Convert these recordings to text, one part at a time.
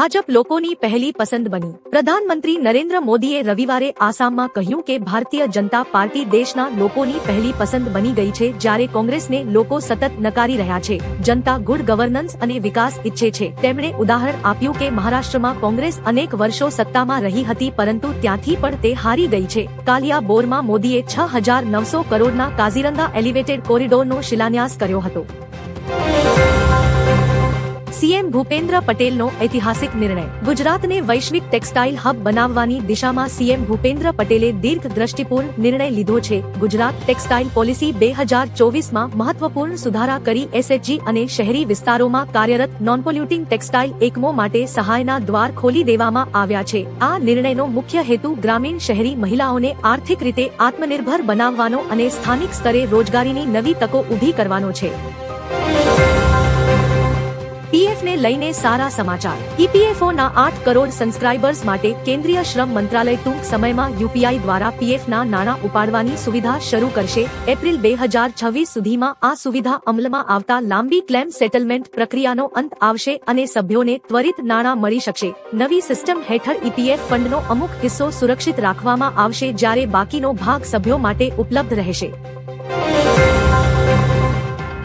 ભાજપ લોકોની પહેલી પસંદ બની। પ્રધાનમંત્રી નરેન્દ્ર મોદીએ રવિવારે આસામમાં કહ્યું કે ભારતીય જનતા પાર્ટી દેશના લોકોની પહેલી પસંદ બની ગઈ છે, જ્યારે કોંગ્રેસને લોકો સતત નકારી રહ્યા છે। જનતા ગુડ ગવર્નન્સ અને વિકાસ ઈચ્છે છે। તેમણે ઉદાહરણ આપ્યું કે મહારાષ્ટ્રમાં કોંગ્રેસ અનેક વર્ષો સત્તામાં રહી હતી, પરંતુ ત્યાંથી પણ તે હારી ગઈ છે। કાલિયા બોરમાં મોદીએ 6,900 કરોડના કાઝીરંગા એલિવેટેડ કોરિડોરનો શિલાન્યાસ કર્યો હતો। સીએમ ભૂપેન્દ્ર પટેલનો ઐતિહાસિક નિર્ણય। ગુજરાતને વૈશ્વિક ટેક્સટાઇલ હબ બનાવવાની દિશામાં સીએમ ભૂપેન્દ્ર પટેલે દીર્ઘદ્રષ્ટિપૂર્ણ નિર્ણય લીધો છે। ગુજરાત ટેક્સટાઇલ પોલિસી 2024માં મહત્વપૂર્ણ સુધારા કરી એસએચજી અને શહેરી વિસ્તારોમાં કાર્યરત નોનપોલ્યુટિંગ ટેક્સટાઇલ એકમો માટે સહાયના દ્વાર ખોલી દેવામાં આવ્યા છે। આ નિર્ણયનો મુખ્ય હેતુ ગ્રામીણ શહેરી મહિલાઓને આર્થિક રીતે આત્મનિર્ભર બનાવવાનો અને સ્થાનિક સ્તરે રોજગારીની નવી તકો ઊભી કરવાનો છે। પીએફ ને લઈને સારા સમાચાર। ઈપીએફઓના 8 કરોડ સબસ્ક્રાઇબર્સ માટે કેન્દ્રીય શ્રમ મંત્રાલય ટૂંક સમયમાં યુપીઆઈ દ્વારા પીએફના નાણાં ઉપાડવાની સુવિધા શરૂ કરશે। એપ્રિલ 2026 સુધીમાં આ સુવિધા અમલમાં આવતા લાંબી ક્લેમ સેટલમેન્ટ પ્રક્રિયાનો અંત આવશે અને સભ્યોને ત્વરિત નાણાં મળી શકશે। નવી સિસ્ટમ હેઠળ ઈપીએફ ફંડનો અમુક હિસ્સો સુરક્ષિત રાખવામાં આવશે, જ્યારે બાકીનો ભાગ સભ્યો માટે ઉપલબ્ધ રહેશે।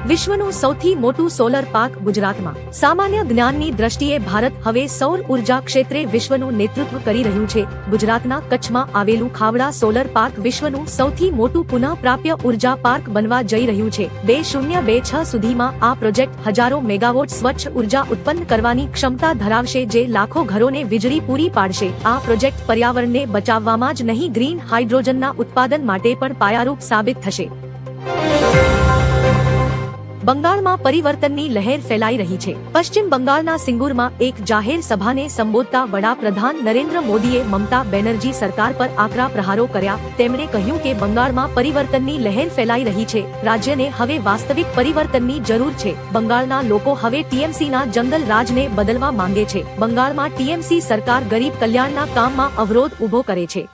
વિશ્વનું સૌથી મોટું સોલર પાર્ક ગુજરાતમાં। સામાન્ય જ્ઞાનની દ્રષ્ટિએ ભારત હવે સૌર ઉર્જા ક્ષેત્રે વિશ્વનું નેતૃત્વ કરી રહ્યું છે। ગુજરાતના કચ્છમાં આવેલું ખાવડા સોલર પાર્ક વિશ્વનું સૌથી મોટું પુનઃપ્રાપ્ય ઉર્જા પાર્ક બનવા જઈ રહ્યું છે। 2026 સુધીમાં આ પ્રોજેક્ટ હજારો મેગાવોટ સ્વચ્છ ઉર્જા ઉત્પન્ન કરવાની ક્ષમતા ધરાવશે, જે લાખો ઘરોને વીજળી પૂરી પાડશે। આ પ્રોજેક્ટ પર્યાવરણને બચાવવામાં જ નહીં, ગ્રીન હાઇડ્રોજનના ઉત્પાદન માટે પણ પાયારૂપ સાબિત થશે। બંગાળમાં પરિવર્તનની લહેર ફેલાઈ રહી છે। પશ્ચિમ બંગાળના સિંગુરમાં એક જાહેર સભાને સંબોધતા વડાપ્રધાન નરેન્દ્ર મોદીએ મમતા બેનર્જી સરકાર પર આકરા પ્રહારો કર્યા। તેમણે કહ્યું કે બંગાળમાં પરિવર્તનની લહેર ફેલાઈ રહી છે, રાજ્યને હવે વાસ્તવિક પરિવર્તનની જરૂર છે। બંગાળના લોકો હવે ટીએમસીના જંગલ રાજને બદલવા માંગે છે। બંગાળમાં ટીએમસી સરકાર ગરીબ કલ્યાણના કામમાં અવરોધ ઊભો કરે છે।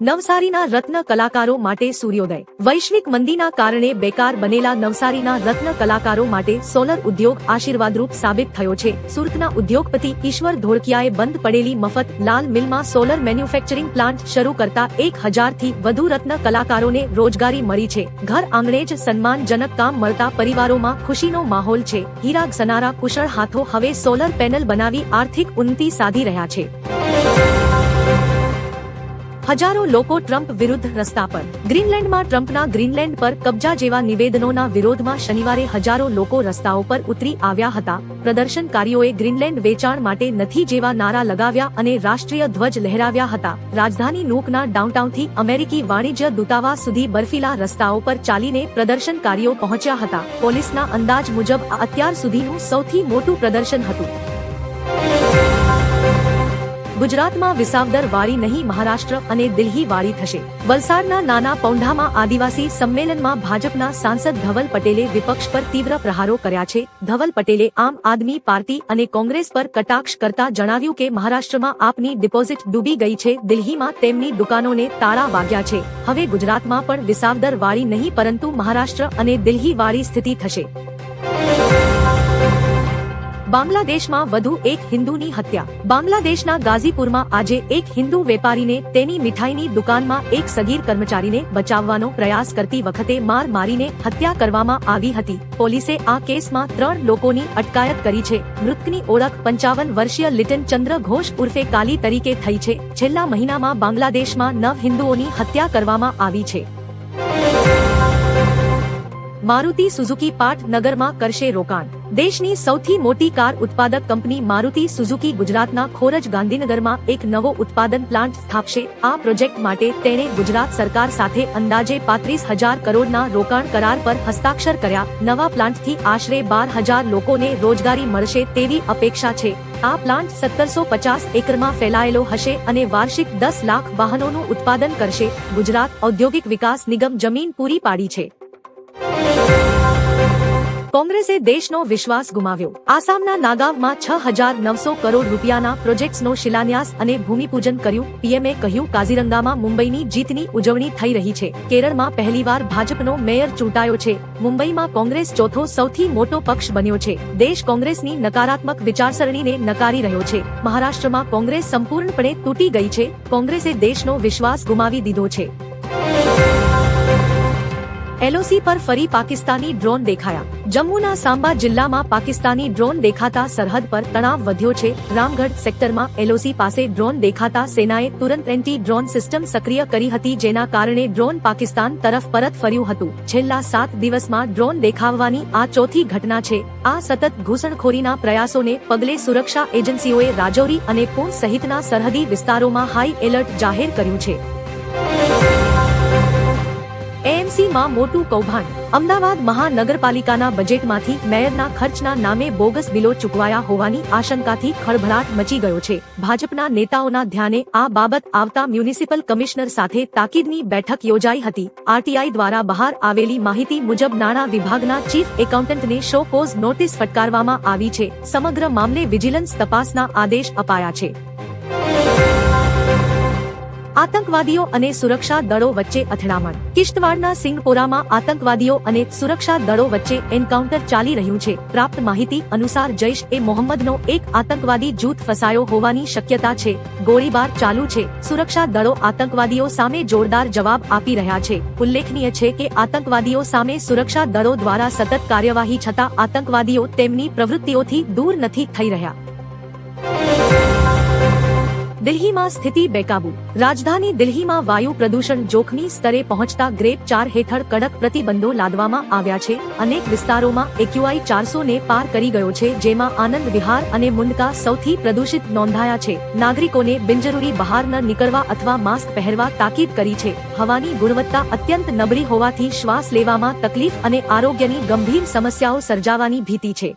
નવસારીના રત્ન કલાકારો માટે સૂર્યોદય। વૈશ્વિક મંદીના કારણે બેકાર બનેલા નવસારીના રત્ન કલાકારો માટે સોલર ઉદ્યોગ આશીર્વાદરૂપ સાબિત થયો છે। સુરતના ઉદ્યોગપતિ ઈશ્વર ધોળકિયાએ બંધ પડેલી મફત લાલ મિલમાં સોલર મેન્યુફેક્ચરિંગ પ્લાન્ટ શરૂ કરતા 1000થી વધુ રત્ન કલાકારોને રોજગારી મળી છે। ઘર આંગણે જ સન્માનજનક કામ મળતા પરિવારોમાં ખુશીનો માહોલ છે। હીરા ઘસનારા કુશળ હાથો હવે સોલર પેનલ બનાવી આર્થિક ઉન્નતિ સાધી રહ્યા છે। હજારો લોકો ટ્રમ્પ વિરુદ્ધ રસ્તા પર। ગ્રીનલેન્ડમાં ટ્રમ્પના ગ્રીનલેન્ડ પર કબજા જેવા નિવેદનોના વિરોધમાં શનિવારે હજારો લોકો રસ્તાઓ પર ઉતરી આવ્યા હતા। પ્રદર્શનકારીઓએ ગ્રીનલેન્ડ વેચાણ માટે નથી જેવા નારા લગાવ્યા અને રાષ્ટ્રીય ધ્વજ લહેરાવ્યા હતા। રાજધાની નુકના ડાઉનટાઉનથી અમેરિકી વાણિજ્ય દૂતાવાસ સુધી બર્ફીલા રસ્તાઓ પર ચાલીને પ્રદર્શનકારીઓ પહોંચ્યા હતા। પોલીસના અંદાજ મુજબ આ અત્યાર સુધીનું સૌથી મોટું પ્રદર્શન હતું। ગુજરાતમાં વિસાવદર વાળી નહીં, મહારાષ્ટ્ર અને દિલ્હી વાળી થશે। વલસાડના નાના પૌંઢામાં આદિવાસી સંમેલનમાં ભાજપના સાંસદ ધવલ પટેલે વિપક્ષ પર તીવ્ર પ્રહારો કર્યા છે। ધવલ પટેલે આમ આદમી પાર્ટી અને કોંગ્રેસ પર કટાક્ષ કરતા જણાવ્યું કે મહારાષ્ટ્રમાં આપની ડિપોઝિટ ડૂબી ગઈ છે, દિલ્હીમાં તેમની દુકાનોને તાળા વાગ્યા છે। હવે ગુજરાતમાં પણ વિસાવદર વાળી નહીં, પરંતુ મહારાષ્ટ્ર અને દિલ્હી વાળી સ્થિતિ થશે। બાંગ્લાદેશમાં વધુ એક હિન્દુની હત્યા। બાંગ્લાદેશના ગાઝીપુરમાં આજે એક હિન્દુ વેપારીને તેની મીઠાઈની દુકાનમાં એક સગીર કર્મચારીને બચાવવાનો પ્રયાસ કરતી વખતે માર મારીને હત્યા કરવામાં આવી હતી। પોલીસે આ કેસમાં 3 લોકોની અટકાયત કરી છે। મૃતકની ઓળખ 55 વર્ષીય લિટન ચંદ્ર ઘોષ ઉર્ફે કાલી તરીકે થઈ છે। છેલ્લા મહિનામાં બાંગ્લાદેશમાં 9 હિન્દુઓની હત્યા કરવામાં આવી છે। મારુતિ સુઝુકી પાટનગરમાં કરશે રોકાણ। દેશની સૌથી મોટી કાર ઉત્પાદક કંપની મારુતિ સુઝુકી ગુજરાતના ખોરજ ગાંધીનગરમાં એક નવો ઉત્પાદન પ્લાન્ટ સ્થાપશે। આ પ્રોજેક્ટ માટે તેણે ગુજરાત સરકાર સાથે અંદાજે 35,000 કરોડના રોકાણ કરાર પર હસ્તાક્ષર કર્યા। નવા પ્લાન્ટથી આશરે 12,000 લોકોને રોજગારી મળશે તેવી અપેક્ષા છે। આ પ્લાન્ટ 1750 એકરમાં ફેલાયેલો હશે અને વાર્ષિક 10 લાખ વાહનોનું ઉત્પાદન કરશે। ગુજરાત ઔદ્યોગિક વિકાસ નિગમ જમીન પૂરી પાડી છે। કોંગ્રેસે દેશનો વિશ્વાસ ગુમાવ્યો. આસામના નાગાવમાં 6,900 કરોડ રૂપિયાના પ્રોજેક્ટ્સનો શિલાન્યાસ અને ભૂમિપૂજન કર્યું. પીએમએ કહ્યું, કાઝીરંગામાં મુંબઈની જીતની ઉજવણી થઈ રહી છે. કેરળમાં પહેલીવાર ભાજપનો મેયર ચૂંટાયો છે. મુંબઈમાં કોંગ્રેસ ચોથો સૌથી મોટો પક્ષ બન્યો છે. દેશ કોંગ્રેસની નકારાત્મક વિચારસરણીને નકારી રહ્યો છે. મહારાષ્ટ્રમાં કોંગ્રેસ સંપૂર્ણપણે તૂટી ગઈ છે. કોંગ્રેસે દેશનો વિશ્વાસ ગુમાવી દીધો છે. એલઓસી પર ફરી પાકિસ્તાની ડ્રોન દેખાયા. જમ્મુના સાંબા જિલ્લામાં પાકિસ્તાની ડ્રોન દેખાતા સરહદ પર તણાવ વધ્યો છે. રામગઢ સેક્ટરમાં એલઓસી પાસે ડ્રોન દેખાતા સેનાએ તુરંત એન્ટી ડ્રોન સિસ્ટમ સક્રિય કરી હતી, જેના કારણે ડ્રોન પાકિસ્તાન તરફ પરત ફર્યું હતું. છેલ્લા 7 દિવસમાં ડ્રોન દેખાવાની આ ચોથી ઘટના છે. આ સતત ઘૂસણખોરીના પ્રયાસોને પગલે સુરક્ષા એજન્સીઓએ રાજૌરી અને પૂંછ સહિતના સરહદી વિસ્તારોમાં હાઈ એલર્ટ જાહેર કર્યું છે. એએમસીમાં મોટું કૌભાંડ. અમદાવાદ મહાનગરપાલિકાના બજેટમાંથી મેયરના ખર્ચના નામે બોગસ બિલો ચૂકવાયા હોવાની આશંકાથી ખળભળાટ મચી ગયો છે. ભાજપના નેતાઓના ધ્યાને આ બાબત આવતા મ્યુનિસિપલ કમિશનર સાથે તાકીદની બેઠક યોજાઈ હતી. આરટીઆઈ દ્વારા બહાર આવેલી માહિતી મુજબ નાણાં વિભાગના ચીફ એકાઉન્ટન્ટને શો કોઝ નોટિસ ફટકારવામાં આવી છે. સમગ્ર મામલે વિજિલન્સ તપાસના આદેશ અપાયા છે. આતંકવાદીઓ અને સુરક્ષા દળો વચ્ચે અથડામણ. કિશ્તવાડના સિંગપોરામાં આતંકવાદીઓ અને સુરક્ષા દળો વચ્ચે એન્કાઉન્ટર ચાલી રહ્યું છે. પ્રાપ્ત માહિતી અનુસાર જૈશ-એ-મોહમ્મદનો એક આતંકવાદી જૂથ ફસાયો હોવાની શક્યતા છે. ગોળીબાર ચાલુ છે. સુરક્ષા દળો આતંકવાદીઓ સામે જોરદાર જવાબ આપી રહ્યા છે. ઉલ્લેખનીય છે કે આતંકવાદીઓ સામે સુરક્ષા દળો દ્વારા સતત કાર્યવાહી છતાં આતંકવાદીઓ તેમની પ્રવૃત્તિઓથી દૂર નથી થઈ રહ્યા. દિલ્હીમાં સ્થિતિ બેકાબુ. રાજધાની દિલ્હીમાં વાયુ પ્રદૂષણ જોખમી સ્તરે પહોંચતા ગ્રેપ 4 હેઠળ કડક પ્રતિબંધો લાદવામાં આવ્યા છે. અનેક વિસ્તારોમાં એક્યુઆઈ 400 ને પાર કરી ગયો છે, જેમાં આનંદ વિહાર અને મુંડકા સૌથી પ્રદૂષિત નોંધાયા છે. નાગરિકોને બિનજરૂરી બહાર ન નીકળવા અથવા માસ્ક પહેરવા તાકીદ કરી છે. હવાની ગુણવત્તા અત્યંત નબળી હોવાથી શ્વાસ લેવામાં તકલીફ અને આરોગ્યની ગંભીર સમસ્યાઓ સર્જાવાની ભીતિ છે.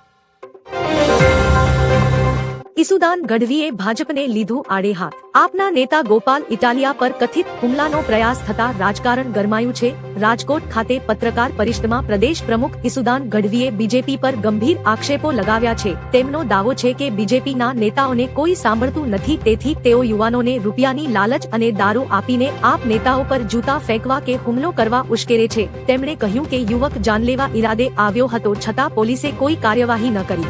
ઈસુદાન ગઢવીએ ભાજપને લીધું આડે હાથ. આપના નેતા ગોપાલ ઇટાલિયા પર કથિત હુમલાનો પ્રયાસ થતા રાજકારણ ગરમાયું છે. રાજકોટ ખાતે પત્રકાર પરિષદમાં પ્રદેશ પ્રમુખ ઈસુદાન ગઢવીએ બીજેપી પર ગંભીર આક્ષેપો લગાવ્યા છે. તેમનો દાવો છે કે બીજેપીના નેતાઓને કોઈ સાંભળતું નથી, તેથી તેઓ યુવાનોને રૂપિયાની લાલચ અને દારૂ આપીને આપ નેતાઓ પર જૂતા ફેંકવા કે હુમલો કરવા ઉશ્કેરે છે. તેમણે કહ્યું કે યુવક જાનલેવા ઈરાદે આવ્યો હતો, છતાં પોલીસે કોઈ કાર્યવાહી ન કરી.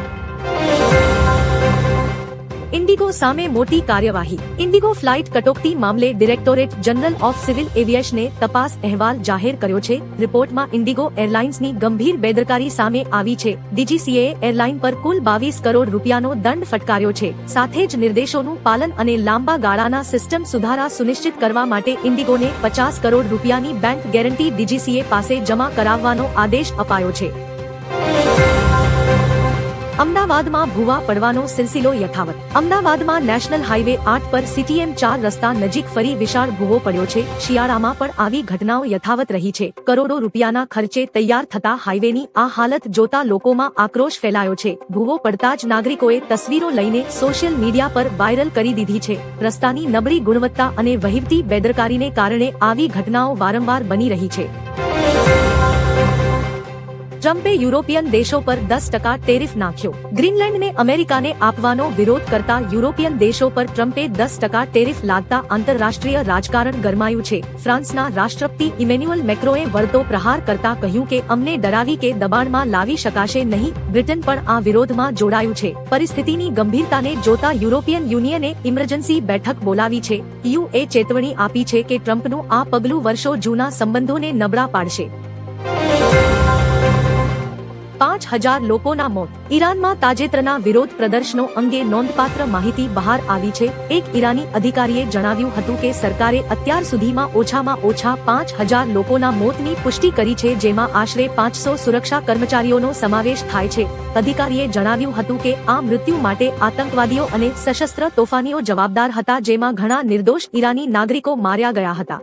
ઇન્ડિગો સામે મોટી કાર્યવાહી. ઇન્ડિગો ફ્લાઇટ કટોકટી મામલે ડિરેક્ટોરેટ જનરલ ઓફ સિવિલ એવિએશને તપાસ અહેવાલ જાહેર કર્યો છે. રિપોર્ટમાં ઇન્ડિગો એરલાઇન્સની ગંભીર બેદરકારી સામે આવી છે. ડીજીસીએએ એરલાઇન પર કુલ 22 કરોડ રૂપિયાનો દંડ ફટકાર્યો છે. સાથે જ નિર્દેશોનું પાલન અને લાંબા ગાળાના સિસ્ટમ સુધારા સુનિશ્ચિત કરવા માટે ઇન્ડિગોને 50 કરોડ રૂપિયાની બેંક ગેરંટી ડીજીસીએ પાસે જમા કરાવવાનો આદેશ અપાયો છે. અમદાવાદમાં ભૂવા પડવાનો સિલસિલો યથાવત. અમદાવાદમાં નેશનલ હાઈવે 8 પર સીટીએમ 4 રસ્તા નજીક ફરી વિશાળ ભૂવો પડ્યો છે. શિયાળામાં પણ આવી ઘટનાઓ યથાવત રહી છે. કરોડો રૂપિયાના ખર્ચે તૈયાર થતા હાઈવેની આ હાલત જોતા લોકોમાં આક્રોશ ફેલાયો છે. ભૂવો પડતા જ નાગરિકોએ તસવીરો લઈને સોશિયલ મીડિયા પર વાયરલ કરી દીધી છે. રસ્તાની નબળી ગુણવત્તા અને વહીવટી બેદરકારીને કારણે આવી ઘટનાઓ વારંવાર બની રહી છે. ટ્રમ્પે યુરોપિયન દેશો પર 10% ટેરિફ નાખ્યો. ગ્રીનલેન્ડને અમેરિકાને આપવાનો વિરોધ કરતા યુરોપિયન દેશો પર ટ્રમ્પે 10% ટેરિફ લાદતા આંતરરાષ્ટ્રીય રાજકારણ ગરમાયું છે. ફ્રાન્સના રાષ્ટ્રપતિ ઇમેન્યુઅલ મેક્રોએ વળતો પ્રહાર કરતા કહ્યું કે અમને ડરાવી કે દબાણમાં લાવી શકાશે નહીં. બ્રિટન પણ આ વિરોધમાં જોડાયું છે. પરિસ્થિતિની ગંભીરતાને જોતા યુરોપિયન યુનિયને ઇમરજન્સી બેઠક બોલાવી છે. યુએ ચેતવણી આપી છે કે ટ્રમ્પનું આ પગલું વર્ષો જૂના સંબંધોને નબળા પાડશે. 5,000 લોકોના મોત. ઈરાનમાં તાજેતરના વિરોધ પ્રદર્શનો અંગે નોંધપાત્ર માહિતી બહાર આવી છે. એક ઈરાની અધિકારીએ જણાવ્યું હતું કે સરકારે અત્યાર સુધીમાં ઓછામાં ઓછા 5,000 લોકોના મોતની પુષ્ટિ કરી છે, જેમાં આશરે 500 સુરક્ષા કર્મચારીઓનો સમાવેશ થાય છે. અધિકારીએ જણાવ્યું હતું કે આ મૃત્યુ માટે આતંકવાદીઓ અને સશસ્ત્ર તોફાનીઓ જવાબદાર હતા, જેમાં ઘણા નિર્દોષ ઈરાની નાગરિકો માર્યા ગયા હતા.